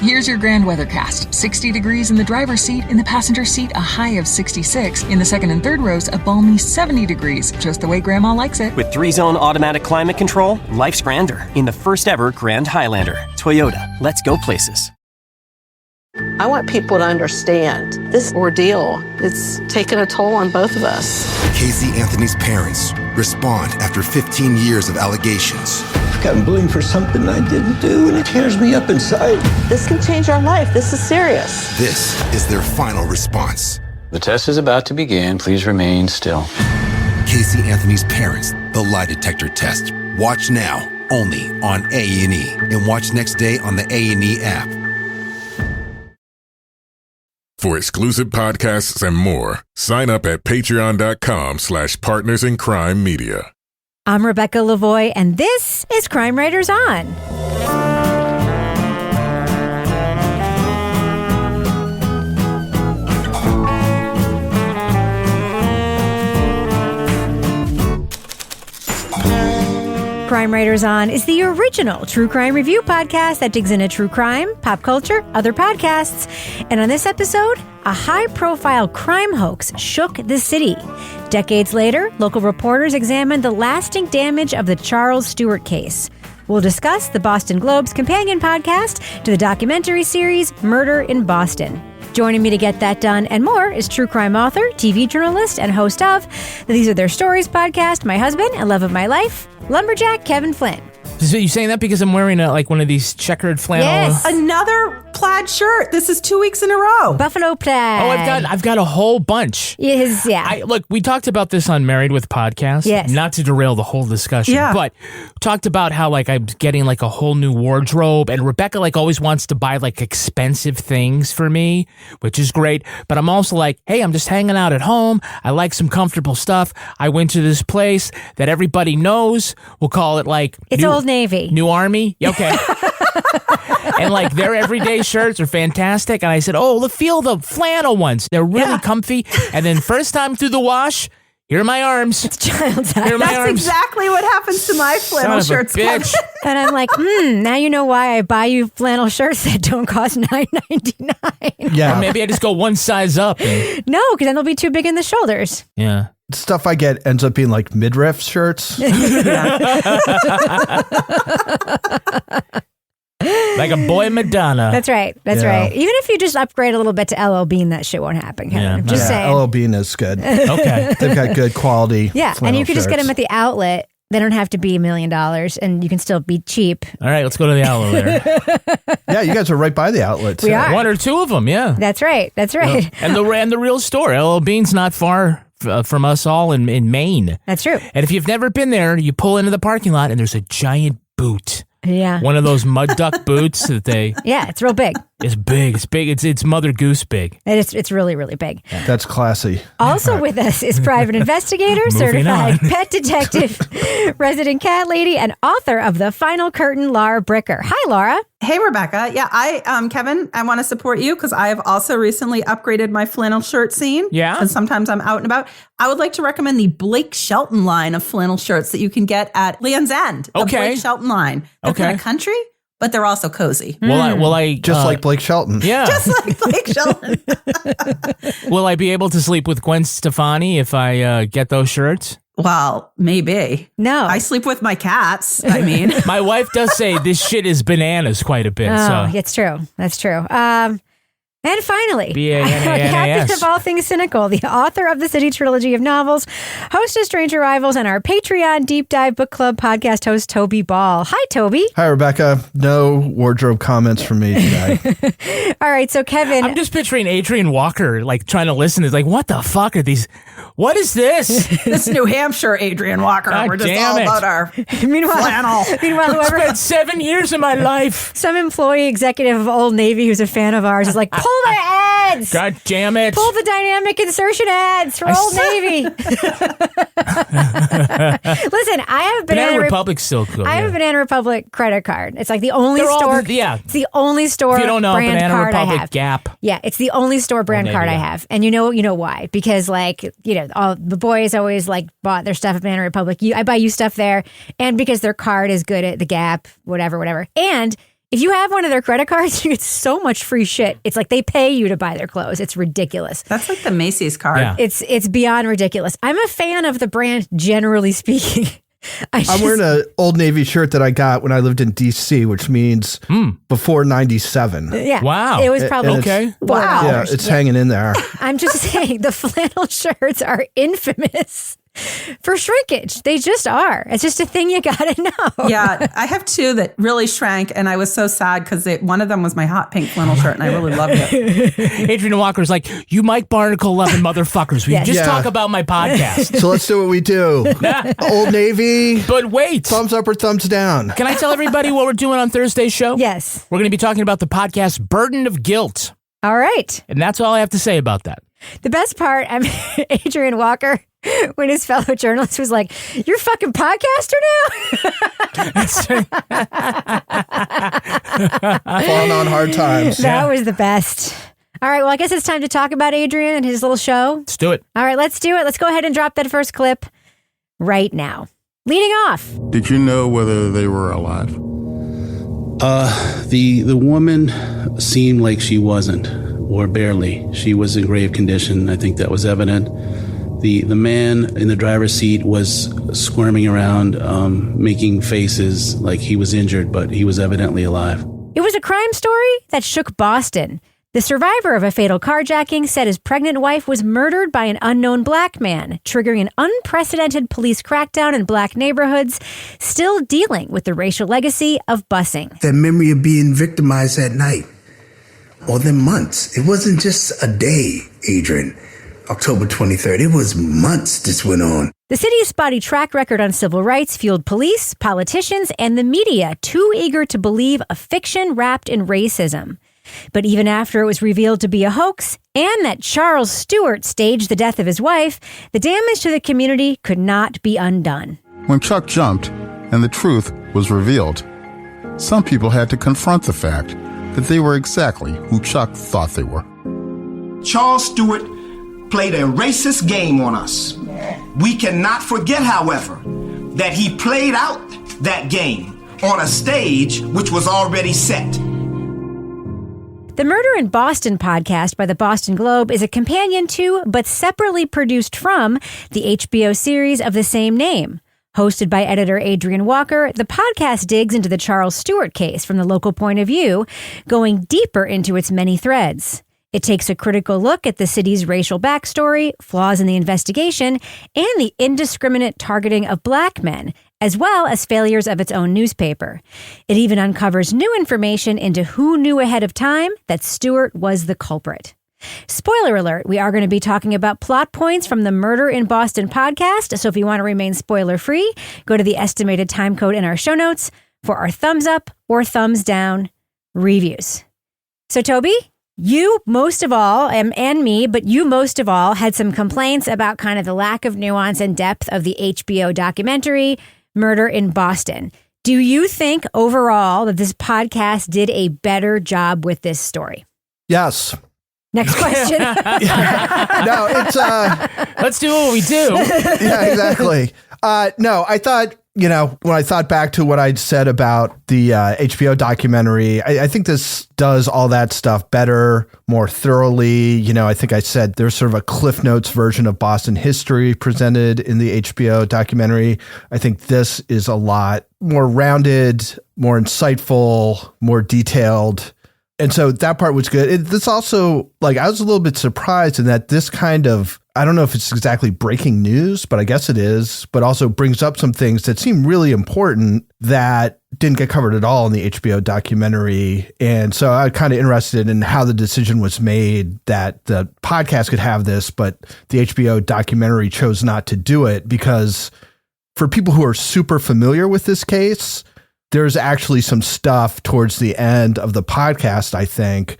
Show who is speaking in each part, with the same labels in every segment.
Speaker 1: Here's your grand weathercast. 60 degrees in the driver's seat. In the passenger seat, a high of 66. In the second and third rows, a balmy 70 degrees. Just the way Grandma likes it.
Speaker 2: With 3-zone automatic climate control, life's grander in the first ever Grand Highlander. Toyota, let's go places.
Speaker 3: I want people to understand this ordeal. It's taken a toll on both of us.
Speaker 4: Casey Anthony's parents respond after 15 years of allegations.
Speaker 5: I've gotten blamed for something I didn't do, and it tears me up inside.
Speaker 3: This can change our life. This is serious.
Speaker 4: This is their final response.
Speaker 6: The test is about to begin. Please remain still.
Speaker 4: Casey Anthony's parents, the lie detector test. Watch now, only on A&E. And watch next day on the A&E app.
Speaker 7: For exclusive podcasts and more, sign up at patreon.com/partnersincrimemedia.
Speaker 8: I'm Rebecca Lavoie, and this is Crime Writers On. Crime Writers On is the original true crime review podcast that digs into true crime, pop culture, other podcasts. And on this episode, a high-profile crime hoax shook the city. Decades later, local reporters examined the lasting damage of the Charles Stuart case. We'll discuss the Boston Globe's companion podcast to the documentary series Murder in Boston. Joining me to get that done and more is true crime author, TV journalist, and host of the These Are Their Stories podcast, my husband and love of my life, lumberjack Kevin Flynn.
Speaker 9: So you saying that because I'm wearing one of these checkered flannel?
Speaker 8: Yes.
Speaker 10: Another plaid shirt. This is 2 weeks in a row.
Speaker 8: Buffalo plaid.
Speaker 9: Oh, I've got a whole bunch.
Speaker 8: Yes, yeah.
Speaker 9: Look, we talked about this on Married with Podcast.
Speaker 8: Yes.
Speaker 9: Not to derail the whole discussion, but talked about how I'm getting a whole new wardrobe, and Rebecca always wants to buy expensive things for me, which is great. But I'm also hey, I'm just hanging out at home. I like some comfortable stuff. I went to this place that everybody knows. We'll call it
Speaker 8: it's Old Navy.
Speaker 9: New Army? Okay. And their everyday shirts are fantastic. And I said, feel the flannel ones. They're really comfy. And then first time through the wash, here are my arms.
Speaker 8: It's child's eyes.
Speaker 10: That's exactly what happens to my flannel shirts.
Speaker 9: Bitch.
Speaker 8: And I'm now you know why I buy you flannel shirts that don't cost $9.99.
Speaker 9: Yeah. Or maybe I just go one size up.
Speaker 8: No, because then they'll be too big in the shoulders.
Speaker 9: Yeah.
Speaker 11: Stuff I get ends up being midriff shirts.
Speaker 9: Like a boy Madonna.
Speaker 8: That's right. That's right. Even if you just upgrade a little bit to LL Bean, that shit won't happen. I'm just saying.
Speaker 11: LL Bean is good.
Speaker 9: Okay.
Speaker 11: They've got good quality.
Speaker 8: Yeah. And you could just get them at the outlet. They don't have to be $1 million, and you can still be cheap.
Speaker 9: All right, let's go to the outlet there.
Speaker 11: Yeah, you guys are right by the outlet.
Speaker 8: We are.
Speaker 9: One or two of them, yeah.
Speaker 8: That's right. That's right.
Speaker 9: And the real store, LL Bean's not far from us all in Maine.
Speaker 8: That's true.
Speaker 9: And if you've never been there, you pull into the parking lot, and there's a giant boot.
Speaker 8: Yeah.
Speaker 9: One of those mud duck boots that they...
Speaker 8: Yeah, it's real big.
Speaker 9: It's big. It's big. It's Mother Goose big.
Speaker 8: It's really, really big.
Speaker 11: That's classy.
Speaker 8: Also with us is private investigator, certified pet detective, resident cat lady, and author of The Final Curtain, Laura Bricker. Hi, Laura.
Speaker 10: Hey, Rebecca. Yeah, Kevin, I want to support you because I have also recently upgraded my flannel shirt scene.
Speaker 9: Yeah.
Speaker 10: And sometimes I'm out and about. I would like to recommend the Blake Shelton line of flannel shirts that you can get at Land's End. The Blake Shelton line. They're kind of country, but they're also cozy.
Speaker 9: Will I
Speaker 11: just like Blake Shelton?
Speaker 9: Yeah.
Speaker 10: Just like Blake Shelton.
Speaker 9: Will I be able to sleep with Gwen Stefani if I get those shirts?
Speaker 10: Well, maybe.
Speaker 8: No.
Speaker 10: I sleep with my cats. I mean,
Speaker 9: my wife does say this shit is bananas quite a bit.
Speaker 8: Oh, it's true. That's true. And finally, captain of all things cynical, the author of the City trilogy of novels, host of Stranger Rivals, and our Patreon Deep Dive Book Club podcast host, Toby Ball. Hi, Toby.
Speaker 11: Hi, Rebecca. No wardrobe comments from me today.
Speaker 8: All right, so Kevin.
Speaker 9: I'm just picturing Adrian Walker, what the fuck are these? What is this?
Speaker 10: This New Hampshire Adrian Walker.
Speaker 9: God
Speaker 10: We're just all about our flannel.
Speaker 8: Meanwhile, whoever
Speaker 9: spent 7 years of my life.
Speaker 8: Some employee executive of Old Navy who's a fan of ours is like, pull the ads.
Speaker 9: God damn it.
Speaker 8: Pull the dynamic insertion ads for Old Navy. Listen, I have
Speaker 9: Banana Republic's still cool.
Speaker 8: I have a Banana Republic credit card. It's the only store. It's the only store.
Speaker 9: If you don't know,
Speaker 8: brand
Speaker 9: Banana
Speaker 8: card
Speaker 9: Republic
Speaker 8: I have.
Speaker 9: Gap.
Speaker 8: Yeah, it's the only store brand card I have, and you know why? Because all the boys always bought their stuff at Banana Republic. I buy you stuff there, and because their card is good at the Gap, whatever. And If you have one of their credit cards, you get so much free shit. It's like they pay you to buy their clothes. It's ridiculous.
Speaker 10: That's like the Macy's card.
Speaker 9: Yeah.
Speaker 8: It's beyond ridiculous. I'm a fan of the brand, generally speaking.
Speaker 11: I'm wearing an Old Navy shirt that I got when I lived in D.C., which means before 97.
Speaker 8: Yeah.
Speaker 9: Wow.
Speaker 8: It was probably
Speaker 9: okay.
Speaker 8: $4.
Speaker 11: Yeah, it's hanging in there.
Speaker 8: I'm just saying the flannel shirts are infamous for shrinkage. They just are. It's just a thing you gotta know.
Speaker 10: Yeah, I have two that really shrank, and I was so sad because one of them was my hot pink flannel shirt, and I really loved it.
Speaker 9: Adrian Walker's like, you Mike Barnacle loving motherfuckers. Will you just talk about my podcast?
Speaker 11: So let's do what we do. Old Navy.
Speaker 9: But wait.
Speaker 11: Thumbs up or thumbs down?
Speaker 9: Can I tell everybody what we're doing on Thursday's show?
Speaker 8: Yes.
Speaker 9: We're going to be talking about the podcast Burden of Guilt.
Speaker 8: All right.
Speaker 9: And that's all I have to say about that.
Speaker 8: The best part, Adrian Walker, when his fellow journalist was like, "You're a fucking podcaster now?"
Speaker 11: Falling on hard times.
Speaker 8: That was the best. All right, well, I guess it's time to talk about Adrian and his little show.
Speaker 9: Let's do it.
Speaker 8: All right, let's do it. Let's go ahead and drop that first clip right now. Leading off.
Speaker 12: Did you know whether they were alive?
Speaker 13: The woman seemed like she wasn't, or barely. She was in grave condition. I think that was evident. The man in the driver's seat was squirming around, making faces like he was injured, but he was evidently alive.
Speaker 8: It was a crime story that shook Boston. The survivor of a fatal carjacking said his pregnant wife was murdered by an unknown black man, triggering an unprecedented police crackdown in black neighborhoods, still dealing with the racial legacy of busing.
Speaker 14: That memory of being victimized at night, or then months. It wasn't just a day, Adrian. October 23rd, it was months this went on.
Speaker 8: The city's spotty track record on civil rights fueled police, politicians, and the media too eager to believe a fiction wrapped in racism. But even after it was revealed to be a hoax and that Charles Stuart staged the death of his wife, the damage to the community could not be undone.
Speaker 12: When Chuck jumped and the truth was revealed, some people had to confront the fact that they were exactly who Chuck thought they were.
Speaker 15: Charles Stuart played a racist game on us. We cannot forget, however, that he played out that game on a stage which was already set.
Speaker 8: The Murder in Boston podcast by the Boston Globe is a companion to, but separately produced from, the HBO series of the same name. Hosted by editor Adrian Walker, the podcast digs into the Charles Stuart case from the local point of view, going deeper into its many threads. It takes a critical look at the city's racial backstory, flaws in the investigation, and the indiscriminate targeting of black men, as well as failures of its own newspaper. It even uncovers new information into who knew ahead of time that Stuart was the culprit. Spoiler alert, we are going to be talking about plot points from the Murder in Boston podcast, so if you want to remain spoiler-free, go to the estimated time code in our show notes for our thumbs up or thumbs down reviews. So Toby, you most of all, and me, but you most of all had some complaints about kind of the lack of nuance and depth of the HBO documentary, Murder in Boston. Do you think overall that this podcast did a better job with this story?
Speaker 11: Yes.
Speaker 8: Next question.
Speaker 11: No, it's
Speaker 9: let's do what we do.
Speaker 11: Yeah, exactly. No, I thought, when I thought back to what I'd said about the HBO documentary, I think this does all that stuff better, more thoroughly. I think I said there's sort of a Cliff Notes version of Boston history presented in the HBO documentary. I think this is a lot more rounded, more insightful, more detailed. And so that part was good. This also, I was a little bit surprised in that this kind of, I don't know if it's exactly breaking news, but I guess it is, but also brings up some things that seem really important that didn't get covered at all in the HBO documentary. And so I'm kind of interested in how the decision was made that the podcast could have this, but the HBO documentary chose not to do it, because for people who are super familiar with this case, there's actually some stuff towards the end of the podcast, I think,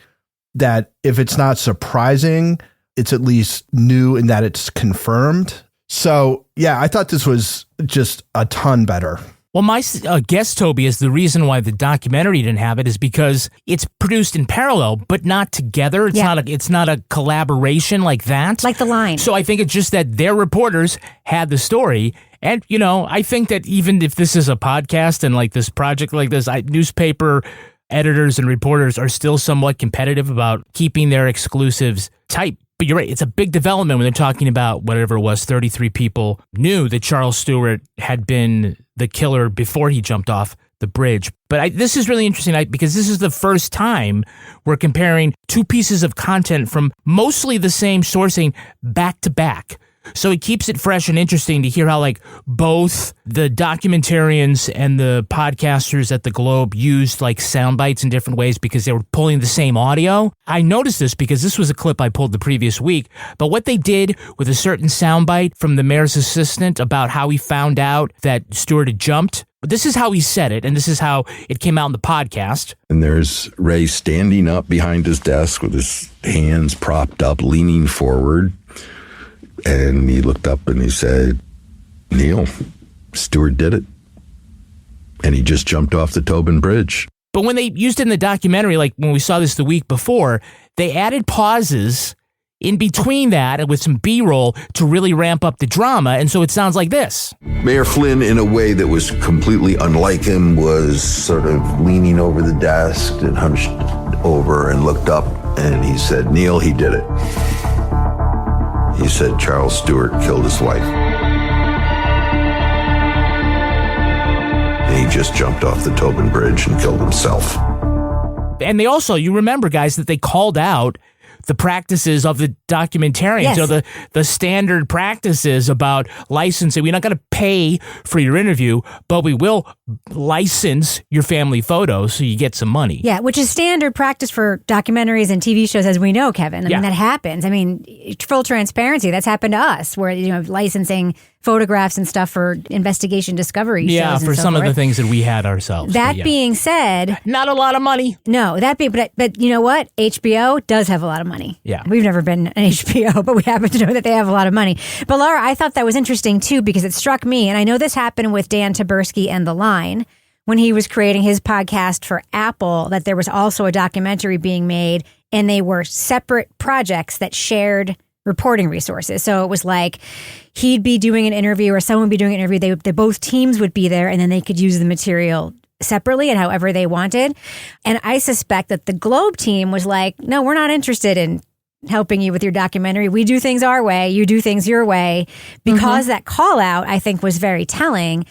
Speaker 11: that if it's not surprising, it's at least new in that it's confirmed. So, yeah, I thought this was just a ton better.
Speaker 9: Well, my guess, Toby, is the reason why the documentary didn't have it is because it's produced in parallel, but not together. It's not a collaboration like that.
Speaker 8: Like The Line.
Speaker 9: So I think it's just that their reporters had the story. And, I think that even if this is a podcast and this project like this, newspaper editors and reporters are still somewhat competitive about keeping their exclusives tight. But you're right, it's a big development when they're talking about whatever it was, 33 people knew that Charles Stuart had been the killer before he jumped off the bridge. But this is really interesting because this is the first time we're comparing two pieces of content from mostly the same sourcing back to back. So it keeps it fresh and interesting to hear how like both the documentarians and the podcasters at the Globe used like sound bites in different ways because they were pulling the same audio. I noticed this because this was a clip I pulled the previous week, but what they did with a certain sound bite from the mayor's assistant about how he found out that Stuart had jumped, this is how he said it, and this is how it came out in the podcast.
Speaker 16: And there's Ray standing up behind his desk with his hands propped up, leaning forward. And he looked up and he said, Neil, Stuart did it. And he just jumped off the Tobin Bridge.
Speaker 9: But when they used it in the documentary, like when we saw this the week before, they added pauses in between that and with some B-roll to really ramp up the drama. And so it sounds like this.
Speaker 16: Mayor Flynn, in a way that was completely unlike him, was sort of leaning over the desk and hunched over and looked up. And he said, Neil, he did it. He said Charles Stuart killed his wife. And he just jumped off the Tobin Bridge and killed himself.
Speaker 9: And they also, you remember, guys, that they called out the practices of the documentarians,
Speaker 8: yes.
Speaker 9: You know, the standard practices about licensing. We're not going to pay for your interview, but we will license your family photos so you get some money.
Speaker 8: Yeah, which is standard practice for documentaries and TV shows, as we know, Kevin. I mean, that happens. I mean, full transparency, that's happened to us, where, you know, licensing photographs and stuff for investigation discovery shows.
Speaker 9: Yeah, for some of the things that we had ourselves.
Speaker 8: That being said,
Speaker 9: not a lot of money.
Speaker 8: No, but you know what? HBO does have a lot of money.
Speaker 9: Yeah.
Speaker 8: We've never been an HBO, but we happen to know that they have a lot of money. But Laura, I thought that was interesting too, because it struck me, and I know this happened with Dan Taberski and The Line, when he was creating his podcast for Apple, that there was also a documentary being made, and they were separate projects that shared reporting resources. So it was like he'd be doing an interview or someone would be doing an interview. They both teams would be there, and then they could use the material separately and however they wanted. And I suspect that the Globe team was like, no, we're not interested in helping you with your documentary. We do things our way. You do things your way. Because that call out, I think, was very telling.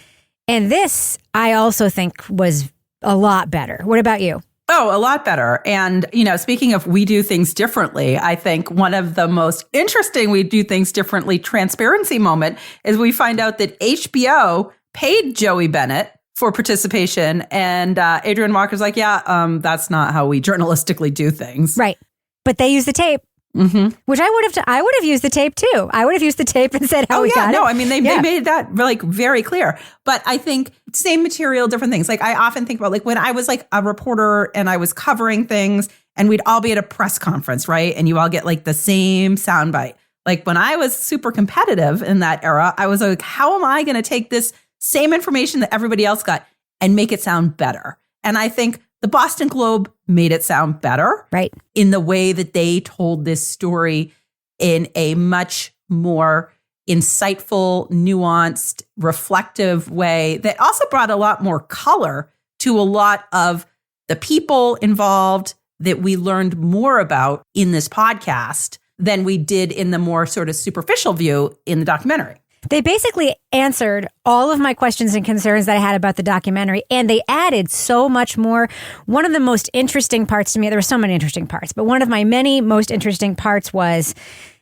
Speaker 8: And this, I also think, was a lot better. What about you?
Speaker 10: Oh, a lot better. And, you know, speaking of we do things differently, I think one of the most interesting we do things differently transparency moment is we find out that HBO paid Joey Bennett for participation. And Adrian Walker's like, that's not how we journalistically do things.
Speaker 8: Right. But they use the tape. Which I would have used the tape too. I would have used the tape and said how we got it.
Speaker 10: I mean, they made that like very clear. But I think same material, different things. Like I often think about like when I was like a reporter and I was covering things and we'd all be at a press conference, right? And you all get like the same soundbite. Like when I was super competitive in that era, I was like, how am I going to take this same information that everybody else got and make it sound better? And I think the Boston Globe made it sound better,
Speaker 8: right,
Speaker 10: in the way that they told this story in a much more insightful, nuanced, reflective way that also brought a lot more color to a lot of the people involved that we learned more about in this podcast than we did in the more sort of superficial view in the documentary.
Speaker 8: They basically answered all of my questions and concerns that I had about the documentary, and they added so much more. One of the most interesting parts to me, there were so many interesting parts, but one of my many most interesting parts was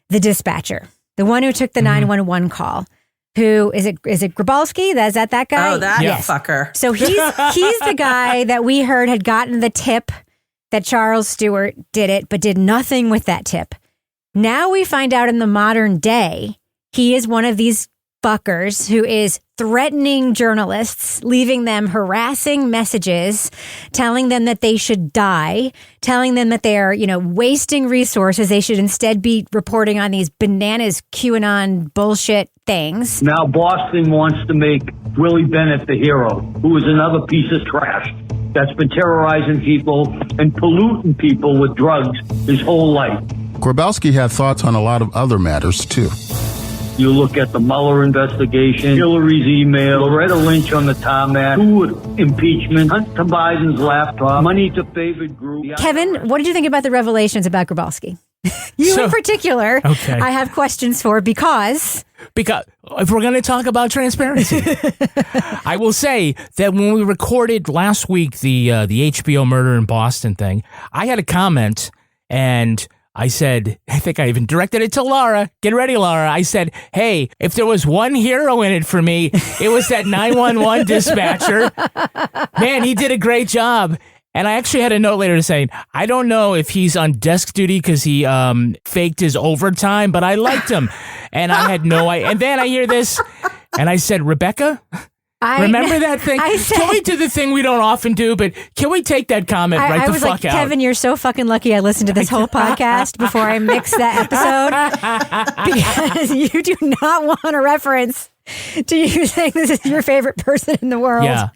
Speaker 8: the dispatcher, the one who took the 911 call. Who is it Grabowski? Is that guy?
Speaker 10: Oh, that fucker.
Speaker 8: So he's the guy that we heard had gotten the tip that Charles Stuart did it, but did nothing with that tip. Now we find out in the modern day, he is one of these fuckers who is threatening journalists, leaving them harassing messages, telling them that they should die, telling them that they are, wasting resources. They should instead be reporting on these bananas QAnon bullshit things.
Speaker 17: Now Boston wants to make Willie Bennett the hero, who is another piece of trash that's been terrorizing people and polluting people with drugs his whole life.
Speaker 12: Grabowski had thoughts on a lot of other matters, too.
Speaker 17: You look at the Mueller investigation, Hillary's email, Loretta Lynch on the tarmac, impeachment, Hunter Biden's laptop, money to favored group.
Speaker 8: Kevin, what did you think about the revelations about Grabowski? In particular,
Speaker 9: okay.
Speaker 8: I have questions for because
Speaker 9: if we're going to talk about transparency, I will say that when we recorded last week the HBO murder in Boston thing, I had a comment and I said, I think I even directed it to Laura. Get ready, Laura. I said, hey, if there was one hero in it for me, it was that 911 dispatcher. Man, he did a great job. And I actually had a note later saying, I don't know if he's on desk duty because he faked his overtime, but I liked him. And I had no idea. And then I hear this, and I said, Rebecca, remember that thing? Can we do the thing we don't often do, but can we take that comment right the fuck out?
Speaker 8: Kevin, you're so fucking lucky I listened to this whole podcast before I mixed that episode. Because you do not want a reference to you saying this is your favorite person in the world.
Speaker 9: Yeah.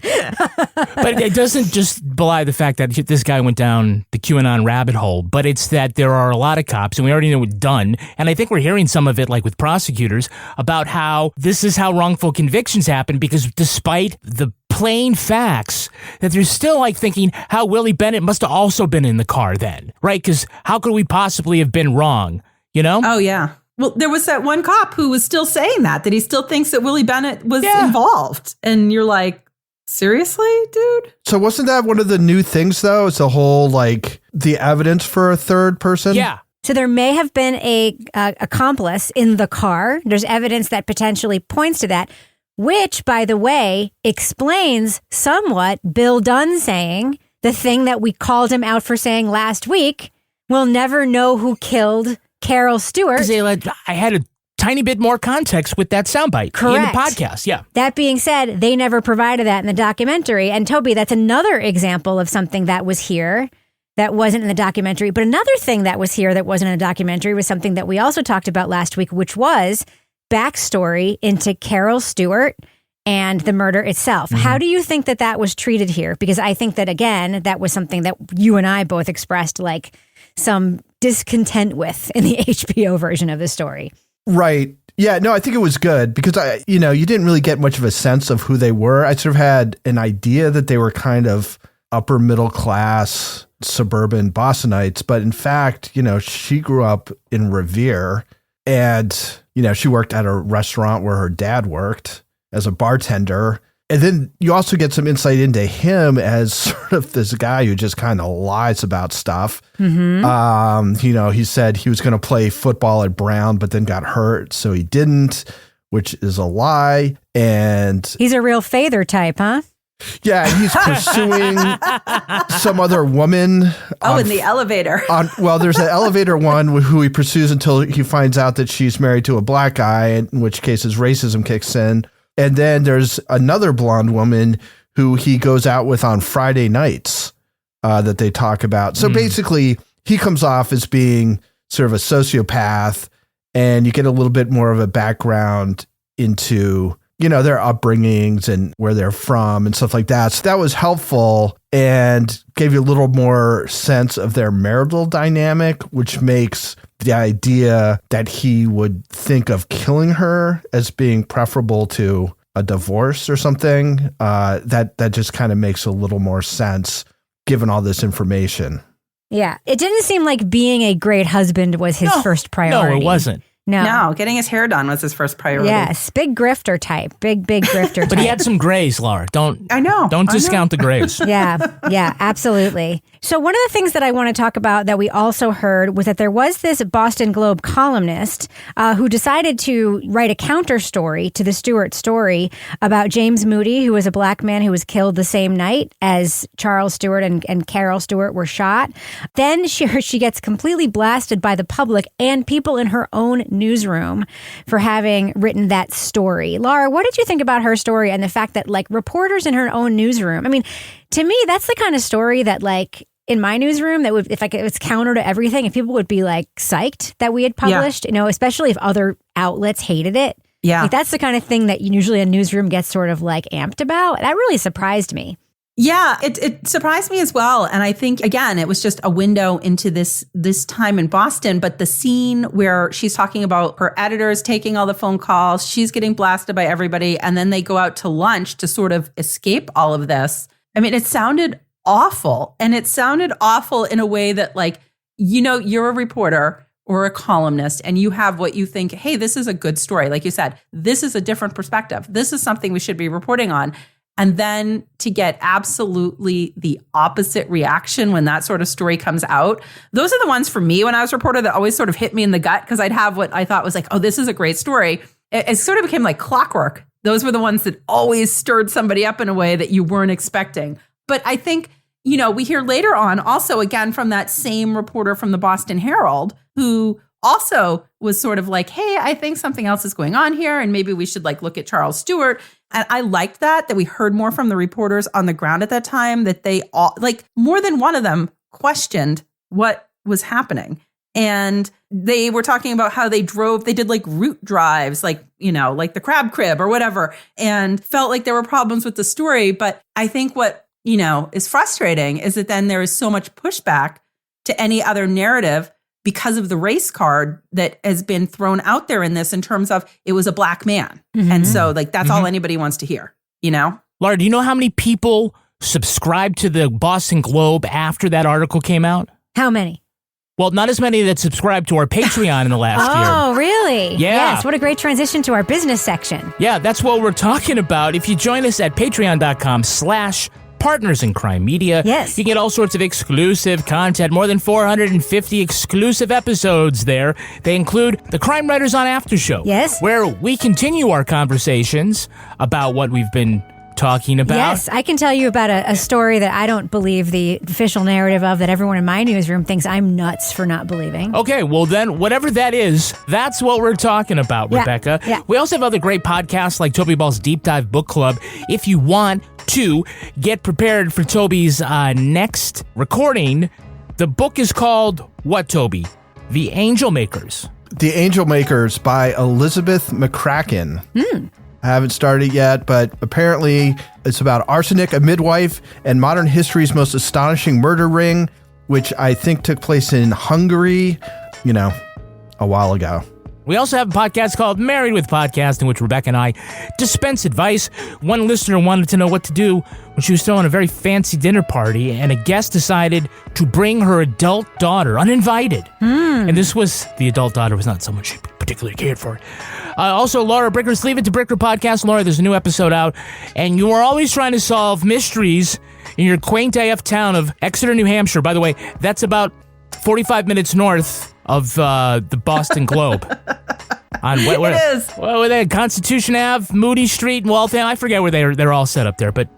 Speaker 9: But it doesn't just belie the fact that this guy went down the QAnon rabbit hole, but it's that there are a lot of cops, and we already know it's done, and I think we're hearing some of it, like with prosecutors, about how this is how wrongful convictions happen, because despite the plain facts, that they're still like thinking how Willie Bennett must have also been in the car then, right? Because how could we possibly have been wrong, you know?
Speaker 10: Oh, yeah. Well, there was that one cop who was still saying that he still thinks that Willie Bennett was involved. And you're like, seriously, dude?
Speaker 11: So wasn't that one of the new things, though? It's the whole, like, the evidence for a third person?
Speaker 9: Yeah.
Speaker 8: So there may have been a accomplice in the car. There's evidence that potentially points to that, which, by the way, explains somewhat Bill Dunn saying the thing that we called him out for saying last week, we'll never know who killed Carol Stuart.
Speaker 9: I had a tiny bit more context with that soundbite in the podcast. Yeah.
Speaker 8: That being said, they never provided that in the documentary. And Toby, that's another example of something that was here that wasn't in the documentary. But another thing that was here that wasn't in the documentary was something that we also talked about last week, which was backstory into Carol Stuart and the murder itself. Mm-hmm. How do you think that was treated here? Because I think that, again, that was something that you and I both expressed like some discontent with in the HBO version of the story.
Speaker 11: Right. Yeah, no, I think it was good because you didn't really get much of a sense of who they were. I sort of had an idea that they were kind of upper middle class suburban Bostonites, but in fact, she grew up in Revere and, she worked at a restaurant where her dad worked as a bartender. And then you also get some insight into him as sort of this guy who just kind of lies about stuff. Mm-hmm. He said he was going to play football at Brown, but then got hurt, so he didn't, which is a lie. And
Speaker 8: he's a real Father type, huh?
Speaker 11: Yeah, he's pursuing some other woman.
Speaker 10: In the elevator.
Speaker 11: There's an elevator one who he pursues until he finds out that she's married to a black guy, in which case his racism kicks in. And then there's another blonde woman who he goes out with on Friday nights that they talk about. So basically, he comes off as being sort of a sociopath, and you get a little bit more of a background into, their upbringings and where they're from and stuff like that. So that was helpful and gave you a little more sense of their marital dynamic, which makes the idea that he would think of killing her as being preferable to a divorce or something. That just kind of makes a little more sense given all this information.
Speaker 8: Yeah. It didn't seem like being a great husband was his first priority.
Speaker 9: No, it wasn't.
Speaker 8: No,
Speaker 10: getting his hair done was his first priority.
Speaker 8: Yes, big grifter type, big grifter type.
Speaker 9: But he had some grays, Laura. Don't discount the grays.
Speaker 8: Yeah, absolutely. So one of the things that I want to talk about that we also heard was that there was this Boston Globe columnist who decided to write a counter story to the Stuart story about James Moody, who was a black man who was killed the same night as Charles Stuart and Carol Stuart were shot. Then she gets completely blasted by the public and people in her own newsroom for having written that story. Laura, what did you think about her story and the fact that like reporters in her own newsroom? I mean, to me, that's the kind of story that like in my newsroom that would, if it was counter to everything, if people would be like psyched that we had published, especially if other outlets hated it.
Speaker 10: Yeah.
Speaker 8: Like, that's the kind of thing that usually a newsroom gets sort of like amped about. That really surprised me.
Speaker 10: Yeah, it surprised me as well. And I think, again, it was just a window into this time in Boston. But the scene where she's talking about her editors taking all the phone calls, she's getting blasted by everybody, and then they go out to lunch to sort of escape all of this. I mean, it sounded awful. And it sounded awful in a way that, like, you know, you're a reporter or a columnist and you have what you think, hey, this is a good story. Like you said, this is a different perspective. This is something we should be reporting on. And then to get absolutely the opposite reaction when that sort of story comes out. Those are the ones for me when I was a reporter that always sort of hit me in the gut, because I'd have what I thought was like, oh, this is a great story. It sort of became like clockwork. Those were the ones that always stirred somebody up in a way that you weren't expecting. But I think, you know, we hear later on also, again, from that same reporter from the Boston Herald, who also was sort of like, hey, I think something else is going on here, and maybe we should like look at Charles Stuart. And I liked that we heard more from the reporters on the ground at that time, that they all, like, more than one of them questioned what was happening. And they were talking about how they did like route drives, like, you know, like the crab crib or whatever, and felt like there were problems with the story. But I think what, you know, is frustrating is that then there is so much pushback to any other narrative because of the race card that has been thrown out there in this, in terms of it was a black man. Mm-hmm. And so, like, that's all anybody wants to hear, you know?
Speaker 9: Laura, do you know how many people subscribed to the Boston Globe after that article came out?
Speaker 8: How many?
Speaker 9: Well, not as many that subscribed to our Patreon in the last year.
Speaker 8: Oh, really?
Speaker 9: Yeah.
Speaker 8: Yes, what a great transition to our business section.
Speaker 9: Yeah, that's what we're talking about. If you join us at patreon.com/Partners in Crime Media.
Speaker 8: Yes.
Speaker 9: You get all sorts of exclusive content, more than 450 exclusive episodes there. They include the Crime Writers on After Show.
Speaker 8: Yes.
Speaker 9: Where we continue our conversations about what we've been talking about.
Speaker 8: Yes, I can tell you about a story that I don't believe the official narrative of, that everyone in my newsroom thinks I'm nuts for not believing.
Speaker 9: Okay, well then, whatever that is, that's what we're talking about, Rebecca.
Speaker 8: Yeah.
Speaker 9: We also have other great podcasts like Toby Ball's Deep Dive Book Club. If you want to get prepared for Toby's next recording, the book is called what, Toby? The Angel Makers.
Speaker 11: The Angel Makers by Elizabeth McCracken. I haven't started yet, but apparently it's about arsenic, a midwife, and modern history's most astonishing murder ring, which I think took place in Hungary, you know, a while ago.
Speaker 9: We also have a podcast called Married with Podcast, in which Rebecca and I dispense advice. One listener wanted to know what to do when she was throwing a very fancy dinner party, and a guest decided to bring her adult daughter, uninvited. And the adult daughter was not someone she particularly cared for. Also, Laura Bricker's Leave It to Bricker podcast. Laura, there's a new episode out, and you are always trying to solve mysteries in your quaint AF town of Exeter, New Hampshire. By the way, that's about 45 minutes north of the Boston Globe.
Speaker 10: It is.
Speaker 9: Well, they Constitution Ave, Moody Street, and Waltham. I forget where they're all set up there. But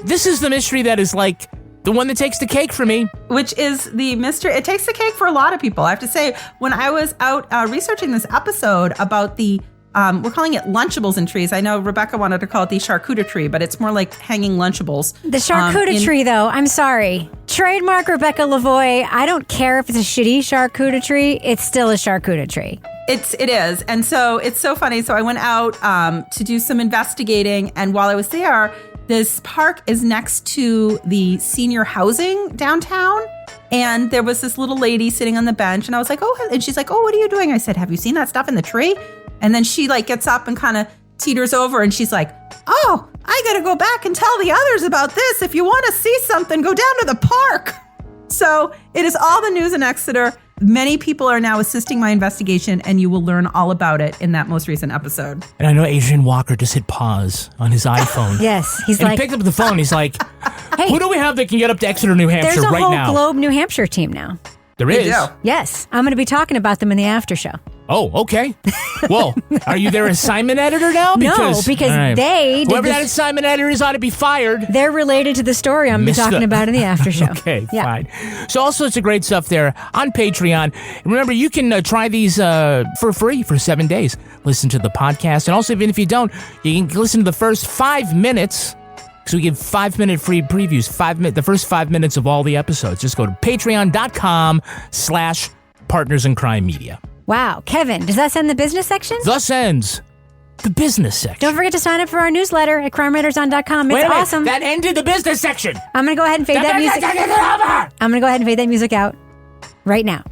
Speaker 9: this is the mystery that is like the one that takes the cake for me.
Speaker 10: Which is the mystery. It takes the cake for a lot of people. I have to say, when I was out researching this episode about the, we're calling it Lunchables in trees. I know Rebecca wanted to call it the charcuterie, but it's more like hanging Lunchables.
Speaker 8: The charcuterie, though, I'm sorry. Trademark Rebecca Lavoie. I don't care if it's a shitty charcuterie. It's still a charcuterie.
Speaker 10: It is. And so it's so funny. So I went out to do some investigating. And while I was there, this park is next to the senior housing downtown. And there was this little lady sitting on the bench. And I was like, oh, and she's like, oh, what are you doing? I said, have you seen that stuff in the tree? And then she like gets up and kind of teeters over. And she's like, oh, I got to go back and tell the others about this. If you want to see something, go down to the park. So it is all the news in Exeter. Many people are now assisting my investigation, and you will learn all about it in that most recent episode.
Speaker 9: And I know Adrian Walker just hit pause on his iPhone.
Speaker 8: Yes,
Speaker 9: he picked up the phone. He's like, hey, who do we have that can get up to Exeter, New Hampshire right now?
Speaker 8: There's a whole Globe New Hampshire team now.
Speaker 9: There is?
Speaker 8: Yes. I'm going to be talking about them in the after show.
Speaker 9: Oh, okay. Well, are you their assignment editor now?
Speaker 8: Because they...
Speaker 9: Whoever that assignment editor is ought to be fired.
Speaker 8: They're related to the story I'm going to be talking about in the after show.
Speaker 9: Okay, fine. So all sorts of great stuff there on Patreon. And remember, you can try these for free for 7 days. Listen to the podcast. And also, even if you don't, you can listen to the first 5 minutes. So we give 5-minute free previews, the first 5 minutes of all the episodes. Just go to patreon.com/Partners in Crime Media.
Speaker 8: Wow. Kevin, does that send the business section?
Speaker 9: Thus ends the business section.
Speaker 8: Don't forget to sign up for our newsletter at crimewriterson.com. It's awesome.
Speaker 9: That ended the business section.
Speaker 8: I'm going to go ahead and fade that music. I'm going to go ahead and fade that music out right now.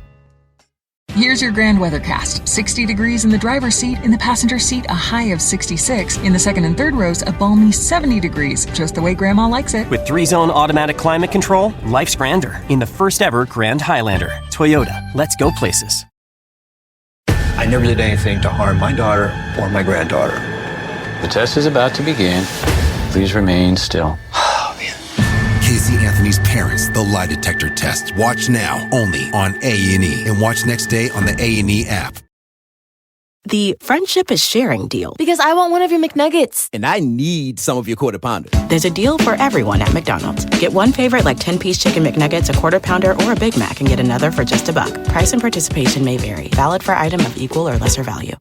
Speaker 1: Here's your grand weathercast. 60 degrees in the driver's seat. In the passenger seat, a high of 66. In the second and third rows, a balmy 70 degrees. Just the way Grandma likes it.
Speaker 2: With 3-zone automatic climate control, life's grander in the first ever Grand Highlander. Toyota, let's go places.
Speaker 5: I never did anything to harm my daughter or my granddaughter.
Speaker 6: The test is about to begin. Please remain still.
Speaker 4: Casey Anthony's Parents, the lie detector test. Watch now, only on A&E. And watch next day on the A&E app.
Speaker 18: The friendship is sharing deal. Because I want one of your McNuggets.
Speaker 19: And I need some of your Quarter Pounder.
Speaker 18: There's a deal for everyone at McDonald's. Get one favorite like 10-piece chicken McNuggets, a Quarter Pounder, or a Big Mac, and get another for just $1. Price and participation may vary. Valid for item of equal or lesser value.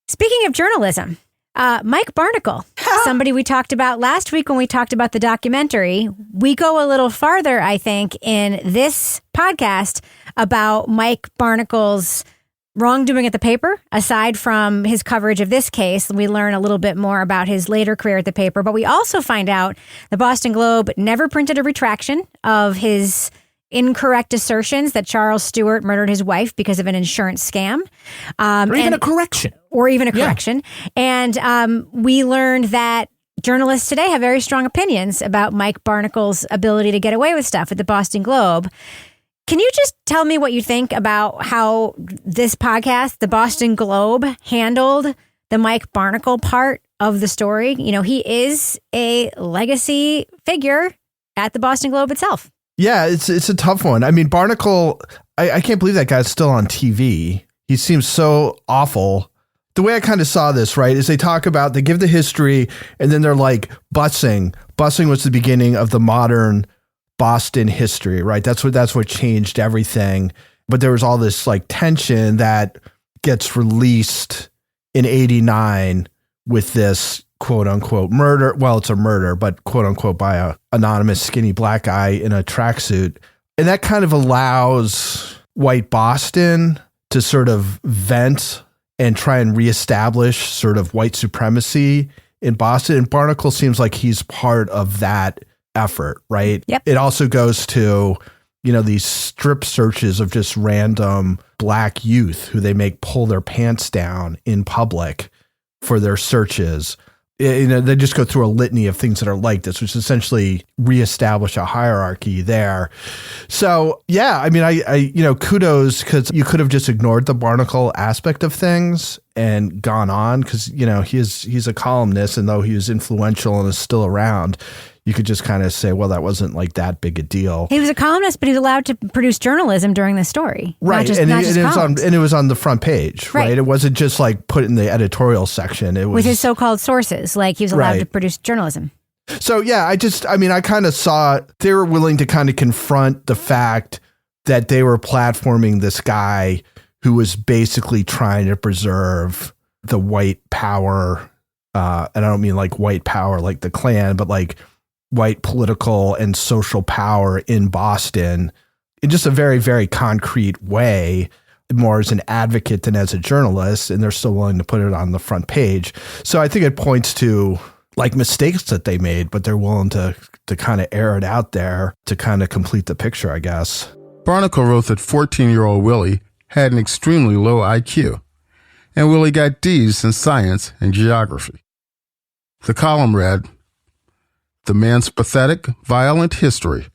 Speaker 8: Speaking of journalism, Mike Barnicle, somebody we talked about last week when we talked about the documentary. We go a little farther, I think, in this podcast about Mike Barnicle's wrongdoing at the paper. Aside from his coverage of this case, we learn a little bit more about his later career at the paper. But we also find out the Boston Globe never printed a retraction of his incorrect assertions that Charles Stuart murdered his wife because of an insurance scam.
Speaker 9: Or even a correction.
Speaker 8: And we learned that journalists today have very strong opinions about Mike Barnicle's ability to get away with stuff at the Boston Globe. Can you just tell me what you think about how this podcast, the Boston Globe, handled the Mike Barnicle part of the story? You know, he is a legacy figure at the Boston Globe itself.
Speaker 11: Yeah, it's a tough one. I mean, Barnicle, I can't believe that guy's still on TV. He seems so awful. The way I kind of saw this, right, is they give the history, and then they're like busing. Busing was the beginning of the modern Boston history, right? That's what changed everything. But there was all this like tension that gets released in '89 with this quote unquote murder. Well, it's a murder, but quote unquote by a anonymous skinny black guy in a tracksuit. And that kind of allows white Boston to sort of vent and try and reestablish sort of white supremacy in Boston. And Barnicle seems like he's part of that effort, right?
Speaker 8: Yep.
Speaker 11: It also goes to, you know, these strip searches of just random black youth who they make pull their pants down in public for their searches. You know, they just go through a litany of things that are like this, which essentially reestablish a hierarchy there. So, yeah, I mean, I kudos, because you could have just ignored the Barnicle aspect of things and gone on, because, you know, he's a columnist, and though he was influential and is still around, you could just kind of say, well, that wasn't like that big a deal.
Speaker 8: He was a columnist, but he was allowed to produce journalism during the story.
Speaker 11: Right. It was on the front page, right? It wasn't just like put in the editorial section. It was
Speaker 8: with his so-called sources, like he was allowed to produce journalism.
Speaker 11: So, yeah, I kind of saw they were willing to kind of confront the fact that they were platforming this guy who was basically trying to preserve the white power. And I don't mean like white power, like the Klan, but like white political and social power in Boston in just a very, very concrete way, more as an advocate than as a journalist. And they're still willing to put it on the front page. So I think it points to like mistakes that they made, but they're willing to kind of air it out there to kind of complete the picture, I guess.
Speaker 12: Barnicle wrote that 14-year-old Willie had an extremely low IQ, and Willie got D's in science and geography. The column read, "The man's pathetic, violent history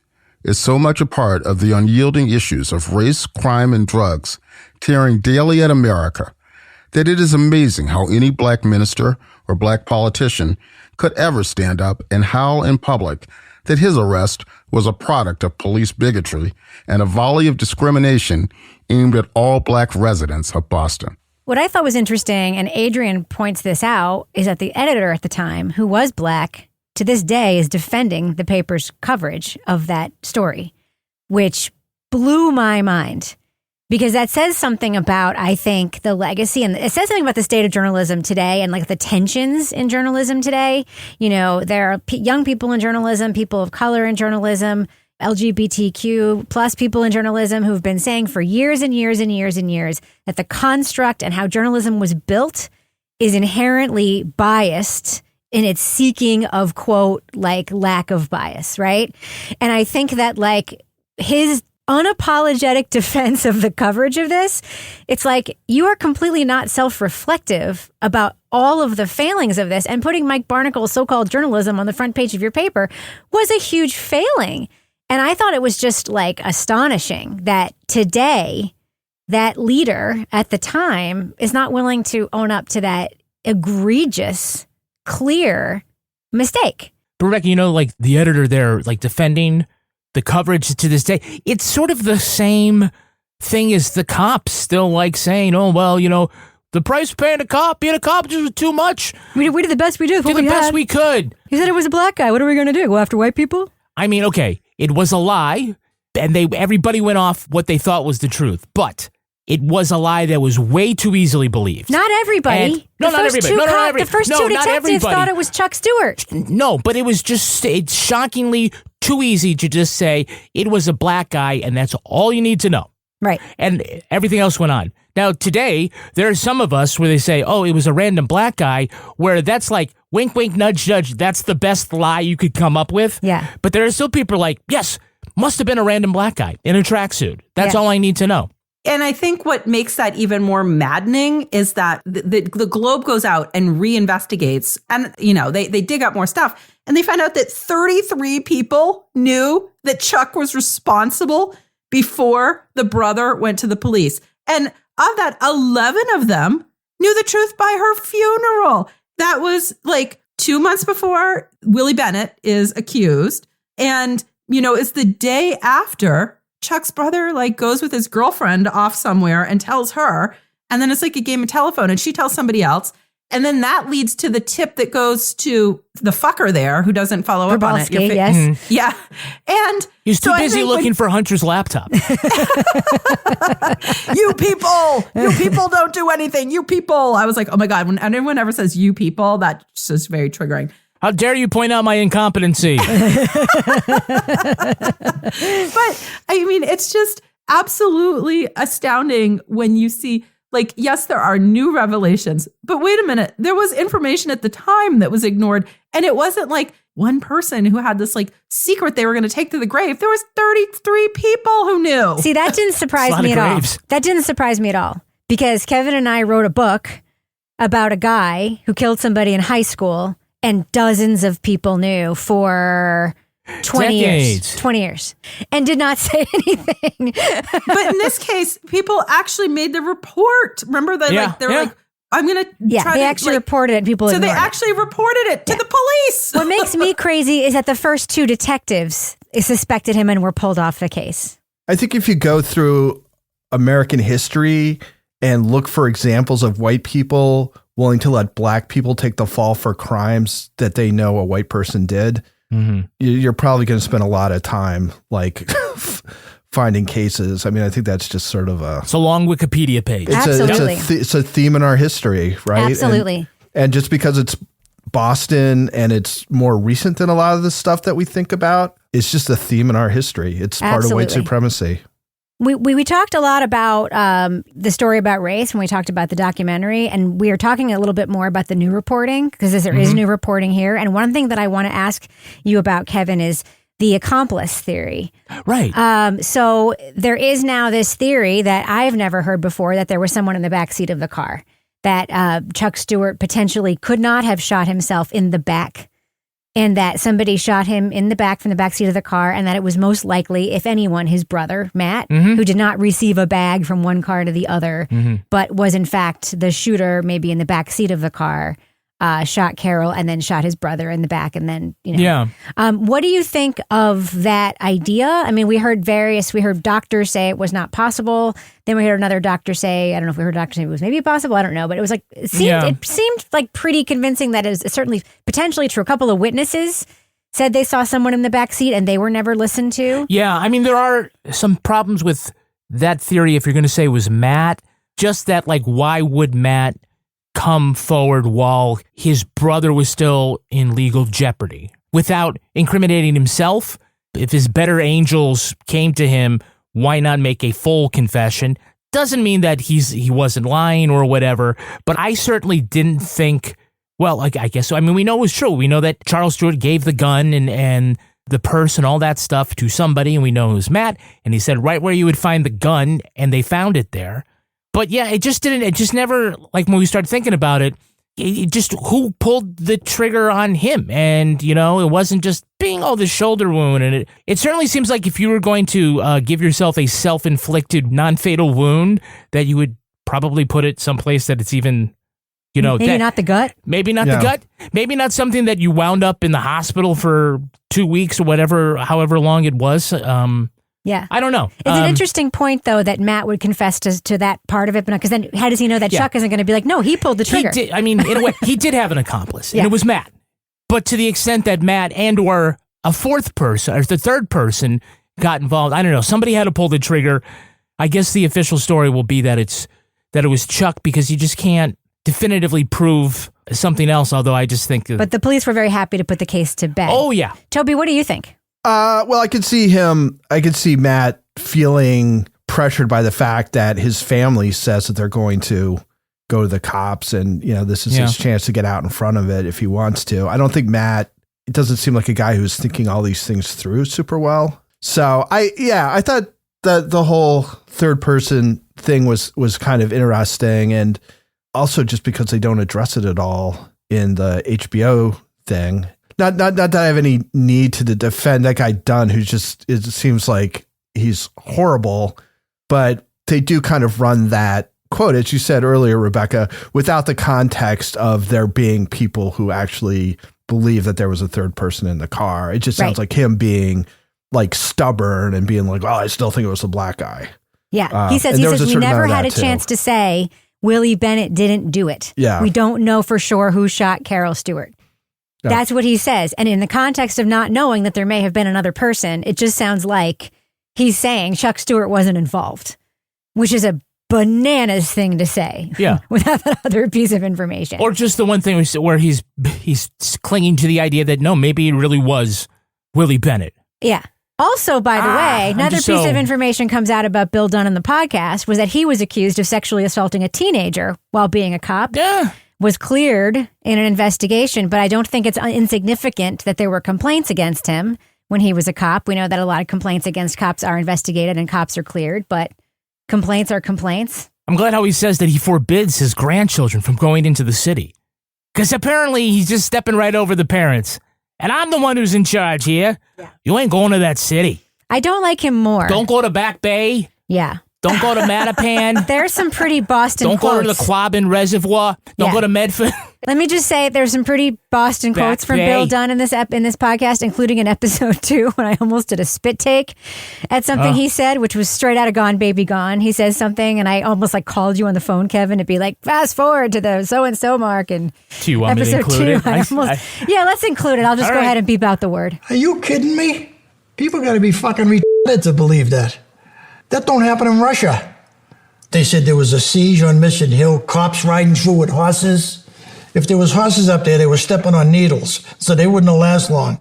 Speaker 12: is so much a part of the unyielding issues of race, crime, and drugs tearing daily at America that it is amazing how any black minister or black politician could ever stand up and howl in public that his arrest was a product of police bigotry and a volley of discrimination aimed at all black residents of Boston."
Speaker 8: What I thought was interesting, and Adrian points this out, is that the editor at the time, who was black, to this day is defending the paper's coverage of that story, which blew my mind. Because that says something about, I think, the legacy, and it says something about the state of journalism today and like the tensions in journalism today. You know, there are young people in journalism, people of color in journalism. LGBTQ plus people in journalism who've been saying for years and years and years and years that the construct and how journalism was built is inherently biased in its seeking of, quote, like lack of bias, right? And I think that like his unapologetic defense of the coverage of this, it's like you are completely not self-reflective about all of the failings of this, and putting Mike Barnichel's so-called journalism on the front page of your paper was a huge failing. And I thought it was just like astonishing that today that leader at the time is not willing to own up to that egregious, clear mistake.
Speaker 9: But Rebecca, you know, like the editor there, like defending the coverage to this day, it's sort of the same thing as the cops still like saying, oh, well, you know, the price of paying a cop, being a cop just was too much.
Speaker 8: We did the best we did.
Speaker 9: Did the best we could.
Speaker 8: He said it was a black guy. What are we going to do? Go after white people?
Speaker 9: I mean, okay, it was a lie, and everybody went off what they thought was the truth, but it was a lie that was way too easily believed.
Speaker 8: Not everybody.
Speaker 9: Not everybody.
Speaker 8: The first two detectives thought it was Chuck Stewart.
Speaker 9: No, but it was just it's shockingly too easy to just say it was a black guy, and that's all you need to know.
Speaker 8: Right.
Speaker 9: And everything else went on. Now, today, there are some of us where they say, oh, it was a random black guy, where that's like, wink, wink, nudge, nudge, that's the best lie you could come up with.
Speaker 8: Yeah.
Speaker 9: But there are still people like, yes, must have been a random black guy in a tracksuit. That's all I need to know.
Speaker 10: And I think what makes that even more maddening is that the Globe goes out and reinvestigates, and, you know, they dig up more stuff, and they find out that 33 people knew that Chuck was responsible before the brother went to the police. And of that, 11 of them knew the truth by her funeral. That was like 2 months before Willie Bennett is accused. And, you know, it's the day after Chuck's brother like goes with his girlfriend off somewhere and tells her. And then it's like a game of telephone and she tells somebody else. And then that leads to the tip that goes to the fucker there who doesn't follow up on it.
Speaker 8: Yes.
Speaker 9: Mm-hmm.
Speaker 10: Yeah. And
Speaker 9: he's too busy looking for Hunter's laptop.
Speaker 10: You people don't do anything. You people. I was like, oh my God, when anyone ever says you people, that's just very triggering.
Speaker 9: How dare you point out my incompetency?
Speaker 10: But I mean, it's just absolutely astounding when you see, like, yes, there are new revelations, but wait a minute, there was information at the time that was ignored. And it wasn't like one person who had this like secret they were going to take to the grave. There was 33 people who knew.
Speaker 8: See, that didn't surprise me at all. That didn't surprise me at all, because Kevin and I wrote a book about a guy who killed somebody in high school, and dozens of people knew for 20 years and did not say anything.
Speaker 10: But in this case, people actually made the report. Remember that? Like, they're like, I'm going to try to.
Speaker 8: They actually reported it. People
Speaker 10: So they actually reported it to the police.
Speaker 8: What makes me crazy is that the first two detectives suspected him and were pulled off the case.
Speaker 11: I think if you go through American history and look for examples of white people willing to let black people take the fall for crimes that they know a white person did, you're probably going to spend a lot of time like finding cases. I mean, I think that's just sort of
Speaker 9: it's a long Wikipedia page.
Speaker 11: It's a theme in our history, right?
Speaker 8: Absolutely.
Speaker 11: And just because it's Boston and it's more recent than a lot of the stuff that we think about, it's just a theme in our history. It's part of white supremacy.
Speaker 8: We talked a lot about the story about race when we talked about the documentary, and we are talking a little bit more about the new reporting, because there is new reporting here. And one thing that I want to ask you about, Kevin, is the accomplice theory.
Speaker 9: Right.
Speaker 8: So there is now this theory that I've never heard before, that there was someone in the backseat of the car, that Chuck Stewart potentially could not have shot himself in the back, and that somebody shot him in the back from the backseat of the car, and that it was most likely, if anyone, his brother, Matt, who did not receive a bag from one car to the other, but was in fact the shooter, maybe in the backseat of the car, shot Carol and then shot his brother in the back, and then, you know.
Speaker 9: Yeah.
Speaker 8: What do you think of that idea? I mean, we heard doctors say it was not possible. Then we heard another doctor say, I don't know if we heard a doctor say it was maybe possible. I don't know, but it was like, it seemed like pretty convincing that it is certainly potentially true. A couple of witnesses said they saw someone in the back seat and they were never listened to.
Speaker 9: Yeah. I mean, there are some problems with that theory. If you're going to say it was Matt, just that, like, why would Matt come forward while his brother was still in legal jeopardy without incriminating himself? If his better angels came to him, why not make a full confession? Doesn't mean that he wasn't lying or whatever, but I certainly didn't think, well, I guess so. I mean, we know it was true. We know that Charles Stuart gave the gun and the purse and all that stuff to somebody, and we know it was Matt, and he said right where you would find the gun, and they found it there. But yeah, it just never, like when we started thinking about it, who pulled the trigger on him? And, it wasn't just being, the shoulder wound. And it certainly seems like if you were going to give yourself a self-inflicted non-fatal wound, that you would probably put it someplace that it's even,
Speaker 8: maybe not the gut.
Speaker 9: Maybe not the gut. Maybe not something that you wound up in the hospital for 2 weeks or whatever, however long it was.
Speaker 8: Yeah.
Speaker 9: I don't know.
Speaker 8: It's an interesting point, though, that Matt would confess to that part of it, because then how does he know that Chuck isn't going to be like, no, he pulled the trigger?
Speaker 9: He did, in a way, he did have an accomplice, and it was Matt. But to the extent that Matt and or a fourth person, or the third person got involved, I don't know, somebody had to pull the trigger. I guess the official story will be that it was Chuck, because you just can't definitively prove something else, although I just think...
Speaker 8: But the police were very happy to put the case to bed.
Speaker 9: Oh, yeah.
Speaker 8: Toby, what do you think?
Speaker 11: Well, I could see Matt feeling pressured by the fact that his family says that they're going to go to the cops, and, this is his chance to get out in front of it if he wants to. I don't think Matt, it doesn't seem like a guy who's thinking all these things through super well. So I thought that the whole third person thing was kind of interesting, and also just because they don't address it at all in the HBO thing. Not that I have any need to defend that guy Dunn, who it seems like he's horrible, but they do kind of run that quote, as you said earlier, Rebecca, without the context of there being people who actually believe that there was a third person in the car. It just sounds like him being like stubborn and being like, well, I still think it was a black guy.
Speaker 8: Yeah. He says we never had a chance to say Willie Bennett didn't do it.
Speaker 11: Yeah.
Speaker 8: We don't know for sure who shot Carol Stewart. That's what he says. And in the context of not knowing that there may have been another person, it just sounds like he's saying Chuck Stewart wasn't involved, which is a bananas thing to say.
Speaker 9: Yeah.
Speaker 8: Without that other piece of information.
Speaker 9: Or just the one thing where he's clinging to the idea that, no, maybe it really was Willie Bennett.
Speaker 8: Yeah. Also, by the way, another piece of information comes out about Bill Dunn in the podcast was that he was accused of sexually assaulting a teenager while being a cop.
Speaker 9: Yeah.
Speaker 8: Was cleared in an investigation, but I don't think it's insignificant that there were complaints against him when he was a cop. We know that a lot of complaints against cops are investigated and cops are cleared, but complaints are complaints.
Speaker 9: I'm glad how he says that he forbids his grandchildren from going into the city, because apparently he's just stepping right over the parents. And I'm the one who's in charge here. Yeah. You ain't going to that city.
Speaker 8: I don't like him more.
Speaker 9: Don't go to Back Bay.
Speaker 8: Yeah.
Speaker 9: Don't go to Mattapan.
Speaker 8: There's some pretty Boston
Speaker 9: Don't
Speaker 8: quotes.
Speaker 9: go to the Quabbin Reservoir. Don't go to Medford.
Speaker 8: Let me just say there's some pretty Boston quotes from Bill Dunn in this podcast, including in episode 2 when I almost did a spit take at something he said, which was straight out of Gone Baby Gone. He says something and I almost called you on the phone, Kevin, to be like, fast forward to the so-and-so mark. And
Speaker 9: do you want me to include it?
Speaker 8: Yeah, let's include it. I'll just go ahead and beep out the word.
Speaker 20: Are you kidding me? People got to be fucking retarded to believe that. That don't happen in Russia. They said there was a siege on Mission Hill, cops riding through with horses. If there was horses up there, they were stepping on needles, so they wouldn't have last long.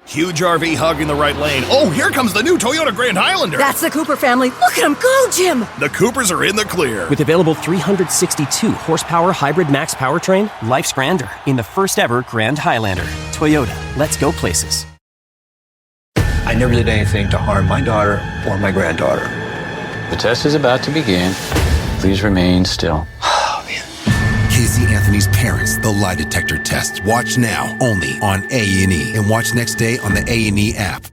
Speaker 21: Huge RV hogging the right lane. Oh, here comes the new Toyota Grand Highlander.
Speaker 22: That's the Cooper family. Look at them go, Jim.
Speaker 21: The Coopers are in the clear.
Speaker 2: With available 362 horsepower hybrid max powertrain, life's grander in the first ever Grand Highlander. Toyota, let's go places.
Speaker 5: I never did anything to harm my daughter or my granddaughter.
Speaker 6: The test is about to begin. Please remain still.
Speaker 4: Casey Anthony's Parents, the lie detector test. Watch now, only on A&E. And watch next day on the A&E app.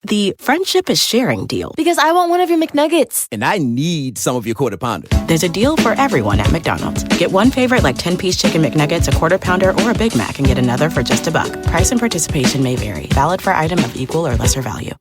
Speaker 18: The friendship is sharing deal.
Speaker 22: Because I want one of your McNuggets.
Speaker 19: And I need some of your Quarter Pounder.
Speaker 18: There's a deal for everyone at McDonald's. Get one favorite like 10-piece chicken McNuggets, a Quarter Pounder, or a Big Mac and get another for just $1. Price and participation may vary. Valid for item of equal or lesser value.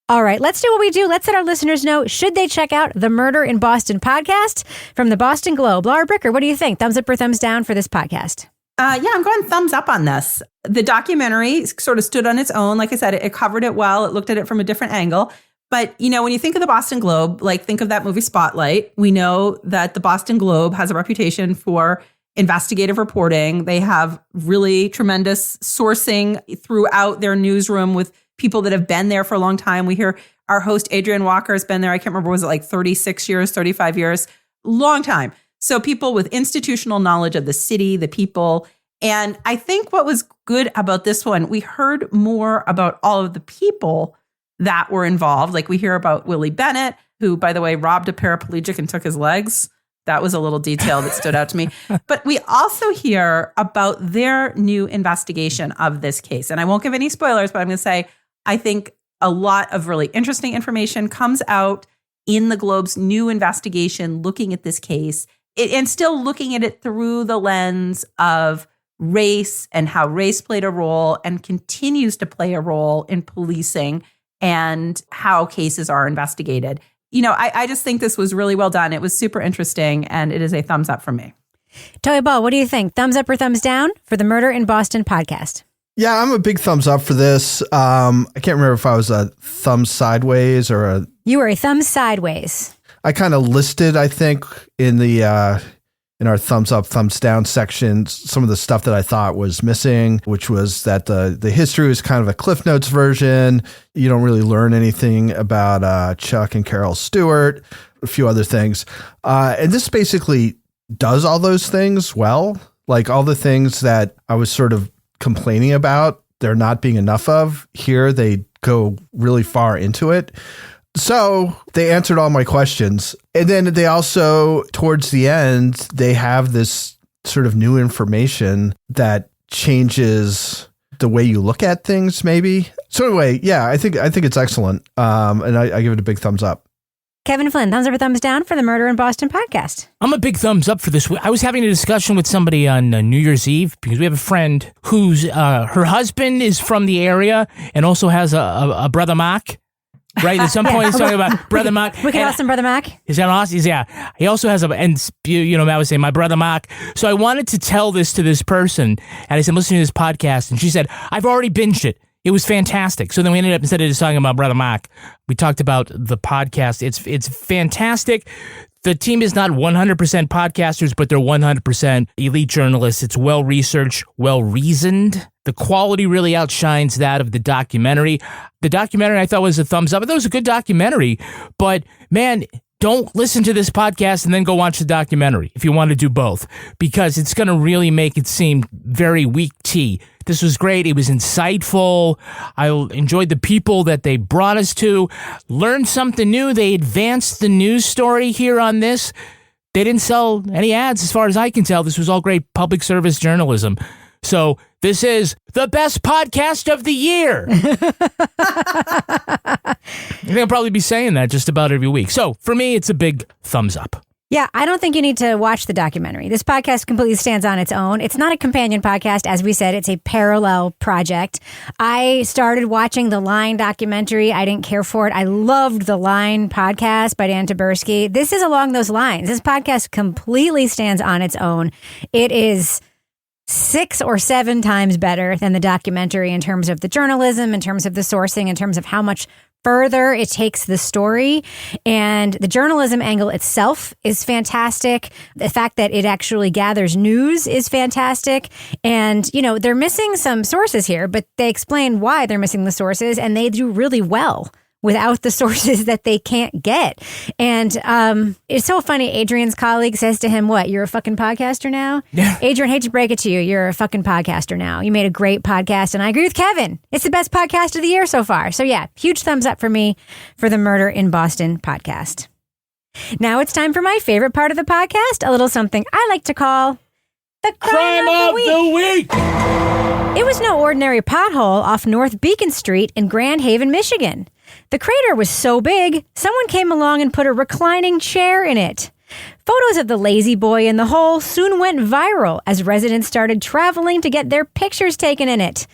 Speaker 8: All right, let's do what we do. Let's let our listeners know, should they check out the Murder in Boston podcast from the Boston Globe? Laura Bricker, what do you think? Thumbs up or thumbs down for this podcast?
Speaker 10: Yeah, I'm going thumbs up on this. The documentary sort of stood on its own. Like I said, it covered it well. It looked at it from a different angle. But, when you think of the Boston Globe, think of that movie Spotlight. We know that the Boston Globe has a reputation for investigative reporting. They have really tremendous sourcing throughout their newsroom with people that have been there for a long time. We hear our host, Adrian Walker, has been there. I can't remember, was it like 36 years, 35 years? Long time. So people with institutional knowledge of the city, the people. And I think what was good about this one, we heard more about all of the people that were involved. Like we hear about Willie Bennett, who, by the way, robbed a paraplegic and took his legs. That was a little detail that stood out to me. But we also hear about their new investigation of this case. And I won't give any spoilers, but I'm going to say, I think a lot of really interesting information comes out in the Globe's new investigation looking at this case and still looking at it through the lens of race and how race played a role and continues to play a role in policing and how cases are investigated. You know, I just think this was really well done. It was super interesting, and it is a thumbs up from me.
Speaker 8: Toy Ball, what do you think? Thumbs up or thumbs down for the Murder in Boston podcast?
Speaker 11: Yeah, I'm a big thumbs up for this. I can't remember if I was a thumbs sideways or a...
Speaker 8: You were a thumbs sideways.
Speaker 11: I kind of listed, I think, in the in our thumbs up, thumbs down section, some of the stuff that I thought was missing, which was that the history was kind of a Cliff Notes version. You don't really learn anything about Chuck and Carol Stewart, a few other things. And this basically does all those things well, like all the things that I was sort of complaining about there not being enough of. Here, they go really far into it. So they answered all my questions. And then they also, towards the end, they have this sort of new information that changes the way you look at things, maybe. So anyway, yeah, I think it's excellent. And I give it a big thumbs up.
Speaker 8: Kevin Flynn, thumbs up or thumbs down for the Murder in Boston podcast?
Speaker 9: I'm a big thumbs up for this. I was having a discussion with somebody on New Year's Eve because we have a friend whose her husband is from the area and also has a brother Mark. Right, at some point he's talking about Brother Mark.
Speaker 8: We can awesome Brother Mark.
Speaker 9: Is that awesome? Yeah. He also has Matt was saying, my brother Mark. So I wanted to tell this to this person, and I said, listen to this podcast, and she said, I've already binged it. It was fantastic. So then we ended up, instead of just talking about Brother Mark, we talked about the podcast. It's fantastic. The team is not 100% podcasters, but they're 100% elite journalists. It's well-researched, well-reasoned. The quality really outshines that of the documentary. The documentary I thought was a thumbs up. I thought it was a good documentary, but man, don't listen to this podcast and then go watch the documentary if you want to do both, because it's going to really make it seem very weak tea. This was great. It was insightful. I enjoyed the people that they brought us to. Learned something new. They advanced the news story here on this. They didn't sell any ads as far as I can tell. This was all great public service journalism. So this is the best podcast of the year. I think I'll probably be saying that just about every week. So for me, it's a big thumbs up.
Speaker 8: Yeah, I don't think you need to watch the documentary. This podcast completely stands on its own. It's not a companion podcast. As we said, it's a parallel project. I started watching the Line documentary. I didn't care for it. I loved the Line podcast by Dan Taberski. This is along those lines. This podcast completely stands on its own. It is 6 or 7 times better than the documentary in terms of the journalism, in terms of the sourcing, in terms of how much further it takes the story. And the journalism angle itself is fantastic. The fact that it actually gathers news is fantastic. And, you know, they're missing some sources here, but they explain why they're missing the sources, and they do really well without the sources that they can't get. And it's so funny. Adrian's colleague says to him, what, you're a fucking podcaster now? Yeah. Adrian, hate to break it to you. You're a fucking podcaster now. You made a great podcast. And I agree with Kevin. It's the best podcast of the year so far. So yeah, huge thumbs up for me for the Murder in Boston podcast. Now it's time for my favorite part of the podcast, a little something I like to call the crime of the week. It was no ordinary pothole off North Beacon Street in Grand Haven, Michigan. The crater was so big, someone came along and put a reclining chair in it. Photos of the lazy boy in the hole soon went viral as residents started traveling to get their pictures taken in it.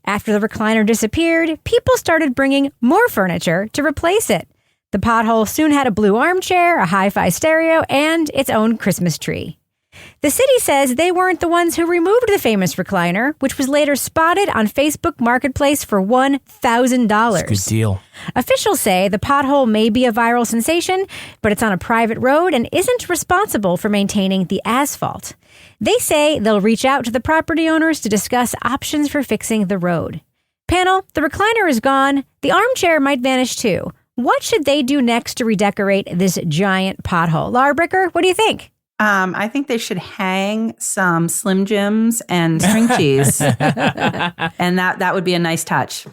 Speaker 8: After the recliner disappeared, people started bringing more furniture to replace it. The pothole soon had a blue armchair, a hi-fi stereo, and its own Christmas tree. The city says they weren't the ones who removed the famous recliner, which was later spotted on Facebook Marketplace for $1,000.
Speaker 9: Good deal.
Speaker 8: Officials say the pothole may be a viral sensation, but it's on a private road and isn't responsible for maintaining the asphalt. They say they'll reach out to the property owners to discuss options for fixing the road. Panel, the recliner is gone. The armchair might vanish too. What should they do next to redecorate this giant pothole? Laura Bricker, what do you think?
Speaker 10: I think they should hang some Slim Jims and string cheese. And that would be a nice touch.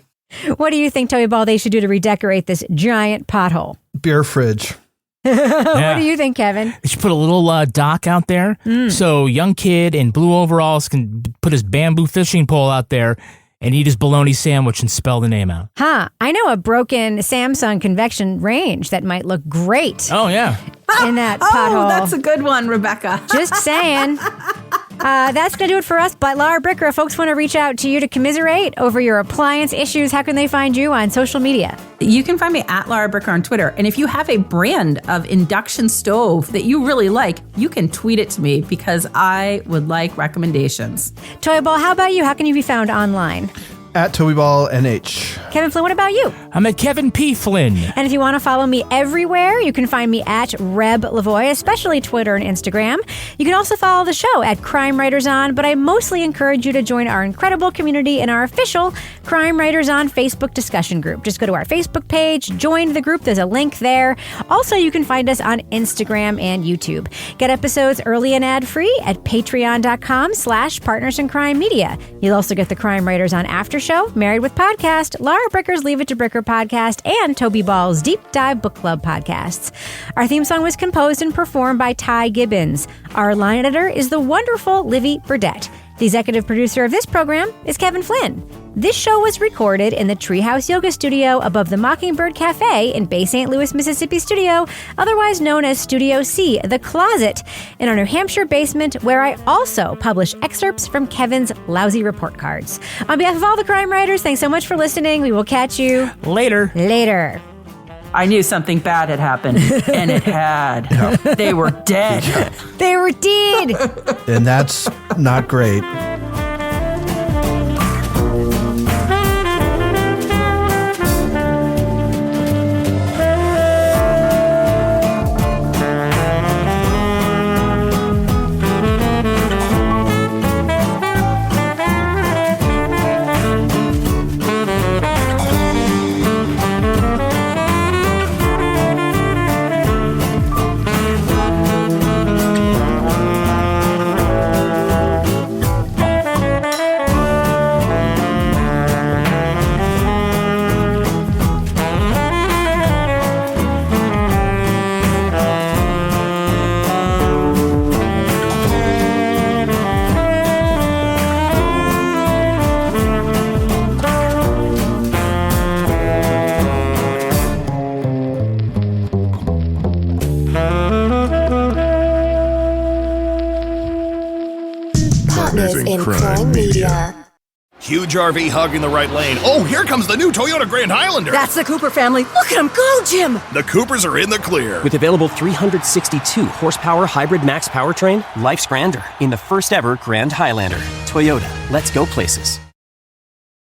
Speaker 8: What do you think, Toby Ball, they should do to redecorate this giant pothole?
Speaker 11: Beer fridge.
Speaker 8: What do you think, Kevin?
Speaker 9: You should put a little dock out there so young kid in blue overalls can put his bamboo fishing pole out there and eat his bologna sandwich and spell the name out.
Speaker 8: I know a broken Samsung convection range that might look great.
Speaker 9: Oh, yeah.
Speaker 8: In that pothole.
Speaker 10: Oh, that's a good one, Rebecca.
Speaker 8: Just saying. That's going to do it for us. But Laura Bricker, if folks want to reach out to you to commiserate over your appliance issues, how can they find you on social media?
Speaker 10: You can find me at Laura Bricker on Twitter. And if you have a brand of induction stove that you really like, you can tweet it to me because I would like recommendations.
Speaker 8: Toy Ball, how about you? How can you be found online?
Speaker 11: At TobyBallNH.
Speaker 8: Kevin Flynn, what about you?
Speaker 9: I'm at Kevin P. Flynn.
Speaker 8: And if you want to follow me everywhere, you can find me at Reb Lavoie, especially Twitter and Instagram. You can also follow the show at Crime Writers On, but I mostly encourage you to join our incredible community in our official Crime Writers On Facebook discussion group. Just go to our Facebook page, join the group. There's a link there. Also, you can find us on Instagram and YouTube. Get episodes early and ad-free at patreon.com/Partners in Crime Media. You'll also get the Crime Writers On After Show, Married with Podcast, Laura Bricker's Leave It to Bricker podcast, and Toby Ball's Deep Dive Book Club podcasts. Our theme song was composed and performed by Ty Gibbons. Our line editor is the wonderful Livy Burdett. The executive producer of this program is Kevin Flynn. This show was recorded in the Treehouse Yoga Studio above the Mockingbird Cafe in Bay St. Louis, Mississippi studio, otherwise known as Studio C, The Closet, in our New Hampshire basement, where I also publish excerpts from Kevin's lousy report cards. On behalf of all the crime writers, thanks so much for listening. We will catch you
Speaker 9: later.
Speaker 10: I knew something bad had happened, and it had. Yeah. They were dead.
Speaker 11: Yeah.
Speaker 8: They were dead.
Speaker 11: And that's not great.
Speaker 21: In crime media. Huge RV hogging the right lane. Oh, here comes the new Toyota Grand Highlander.
Speaker 22: That's the Cooper family. Look at him go, Jim.
Speaker 21: The Coopers are in the clear.
Speaker 2: With available 362 horsepower hybrid max powertrain, life's grander in the first ever Grand Highlander. Toyota, let's go places.